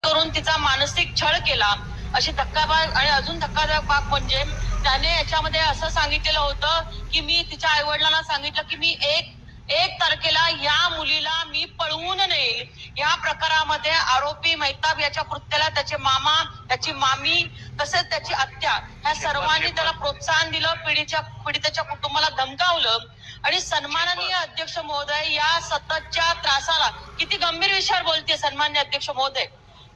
करून तिचा मानसिक छळ केला अशी धक्कादायक आणि अजून धक्कादायक बाब म्हणजे त्याने याच्यामध्ये असं सांगितलेलं होतं की मी तिच्या आईवडिलांना सांगितलं की मी एक तारखेला या मुलीला मी पळवून नेईल. या प्रकारामध्ये आरोपी मैताब याच्या कृत्याला त्याचे मामा, त्याची मामी तसेच त्याची आत्या ह्या सर्वांनी त्याला प्रोत्साहन दिलं. पीडितेच्या कुटुंबाला धमकावलं आणि सन्माननीय अध्यक्ष महोदय या सततच्या त्रासाला, किती गंभीर विषयावर बोलते सन्माननीय अध्यक्ष महोदय,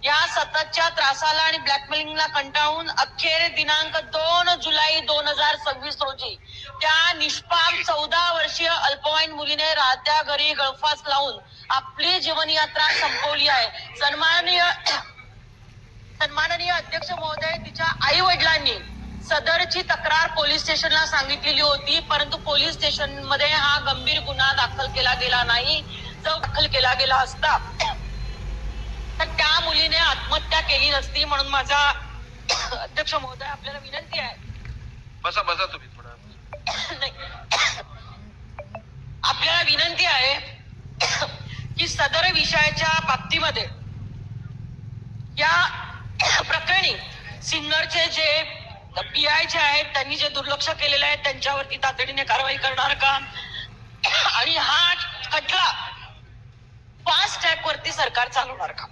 या सततच्या त्रासाला आणि ब्लॅकमेलिंगला कंटाळून अखेर दिनांक 2 जुलै 2026 रोजी त्या निष्पाप 14 वर्षीय अल्पवयीन मुलीने राहत्या घरी गळफास लावून आपली जीवनयात्रा संपवली आहे. सन्माननीय अध्यक्ष महोदय, तिच्या आई वडिलांनी सदरची तक्रार पोलीस स्टेशनला सांगितलेली होती, परंतु पोलीस स्टेशन मध्ये हा गंभीर गुन्हा दाखल केला गेला नाही. जर दाखल केला गेला असता तर त्या मुलीने आत्महत्या केली नसती. म्हणून माझा अध्यक्ष महोदय आपल्याला विनंती आहे. बसा तुम्ही थोडा. नाही, आपल्याला विनंती आहे की सदर विषयाच्या बाबतीमध्ये या प्रकरणी सिन्नरचे जे PI जे आहेत त्यांनी जे दुर्लक्ष केलेलं आहे त्यांच्यावरती तातडीने कारवाई करणार का, आणि हा खटला फास्ट ट्रॅक वरती सरकार चालवणार का.